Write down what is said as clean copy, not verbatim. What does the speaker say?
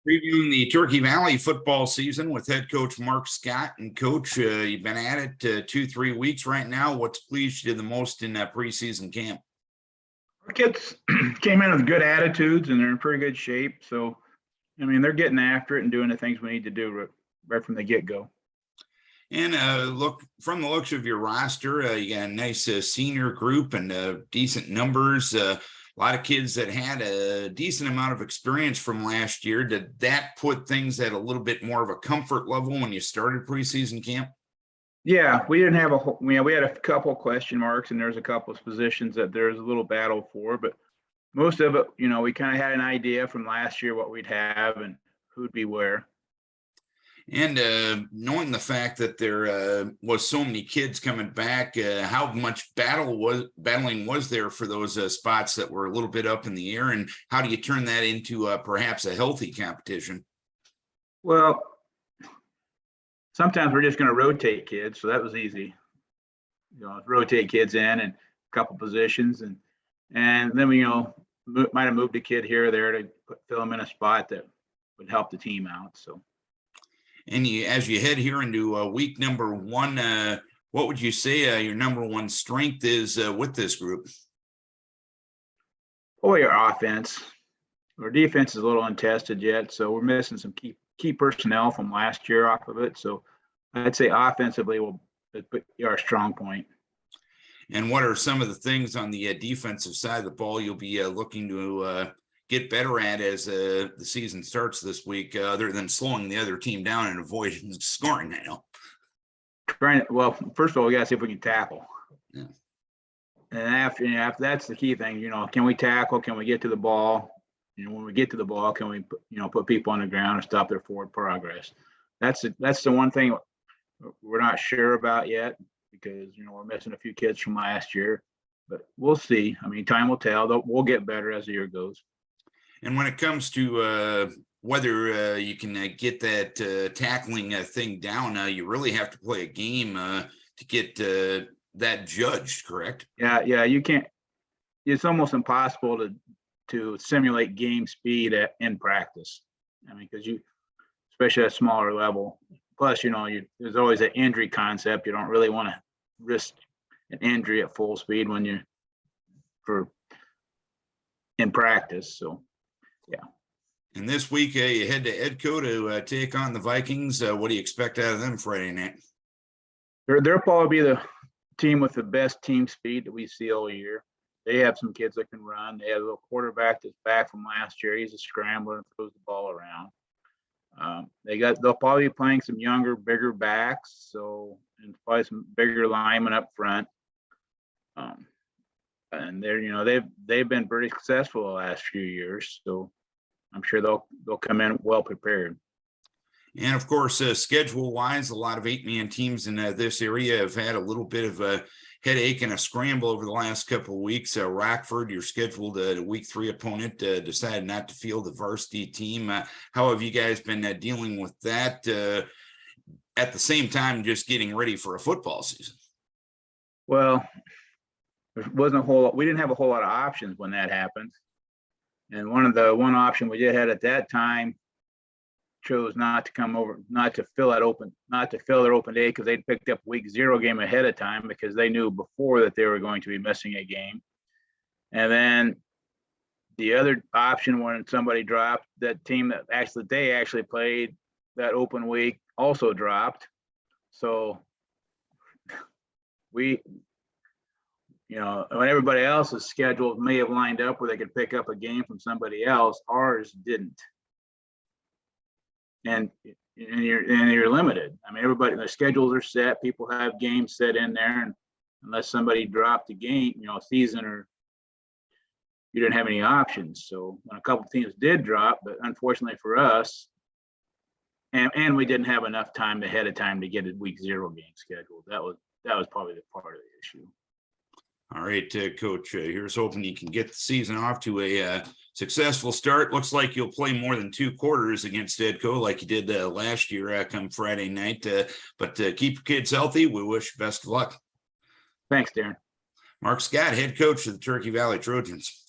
Previewing the Turkey Valley football season with head coach Mark Scott. And coach, you've been at it 2-3 weeks right now. What's pleased you the most in that preseason camp? Our kids came in with good attitudes and they're in pretty good shape. So, I mean, they're getting after it and doing the things we need to do right from the get-go. And look, from the looks of your roster, you got a nice senior group and decent numbers. A lot of kids that had a decent amount of experience from last year. Did that put things at a little bit more of a comfort level when you started preseason camp? Yeah, we didn't have we had a couple of question marks and there's a couple of positions that there's a little battle for, but most of it, we kind of had an idea from last year what we'd have and who'd be where. And knowing the fact that there was so many kids coming back, how much battling was there for those spots that were a little bit up in the air, and how do you turn that into perhaps a healthy competition? Well, sometimes we're just going to rotate kids, so that was easy. Rotate kids in and a couple positions, and then we might have moved a kid here or there to fill them in a spot that would help the team out. So. And as you head here into week number one, what would you say your number one strength is with this group? Oh, your offense. Our defense is a little untested yet, so we're missing some key personnel from last year off of it. So I'd say offensively will be our strong point. And what are some of the things on the defensive side of the ball you'll be looking to get better at as the season starts this week, other than slowing the other team down and avoiding scoring now? Well, first of all, we got to see if we can tackle. Yeah. And after that's the key thing, can we tackle? Can we get to the ball? When we get to the ball, can we, put people on the ground and stop their forward progress? That's the one thing we're not sure about yet because, we're missing a few kids from last year, but we'll see. I mean, time will tell. We'll get better as the year goes. And when it comes to whether you can get that tackling thing down, you really have to play a game to get that judged, correct? Yeah, you can't. It's almost impossible to simulate game speed in practice. I mean, because especially at a smaller level. Plus, there's always an injury concept. You don't really want to risk an injury at full speed when you're in practice. So. Yeah. And this week you head to EDCO to take on the Vikings. What do you expect out of them Friday night? They'll probably be the team with the best team speed that we see all year. They have some kids that can run. They have a little quarterback that's back from last year. He's a scrambler and throws the ball around. They'll probably be playing some younger, bigger backs, and probably some bigger linemen up front. And they've been pretty successful the last few years, so I'm sure they'll come in well prepared. And of course, schedule-wise, a lot of 8-man teams in this area have had a little bit of a headache and a scramble over the last couple of weeks. Rockford, your scheduled week 3 opponent, decided not to field the varsity team. How have you guys been dealing with that at the same time just getting ready for a football season? Well, there wasn't a whole lot. We didn't have a whole lot of options when that happened. And one option we did had at that time chose not to come over, not to fill their open day because they'd picked up week 0 game ahead of time because they knew before that they were going to be missing a game. And then the other option when somebody dropped, that team that they actually played that open week also dropped. So when everybody else's schedules may have lined up where they could pick up a game from somebody else, ours didn't. And you're limited. I mean, their schedules are set. People have games set in there, and unless somebody dropped a game, season, or you didn't have any options. So when a couple of teams did drop, but unfortunately for us, and we didn't have enough time ahead of time to get a week 0 game scheduled. That was probably the part of the issue. All right, Coach, here's hoping you can get the season off to a successful start. Looks like you'll play more than 2 quarters against EDCO like you did last year come Friday night. But keep your kids healthy. We wish you best of luck. Thanks, Darren. Mark Scott, head coach of the Turkey Valley Trojans.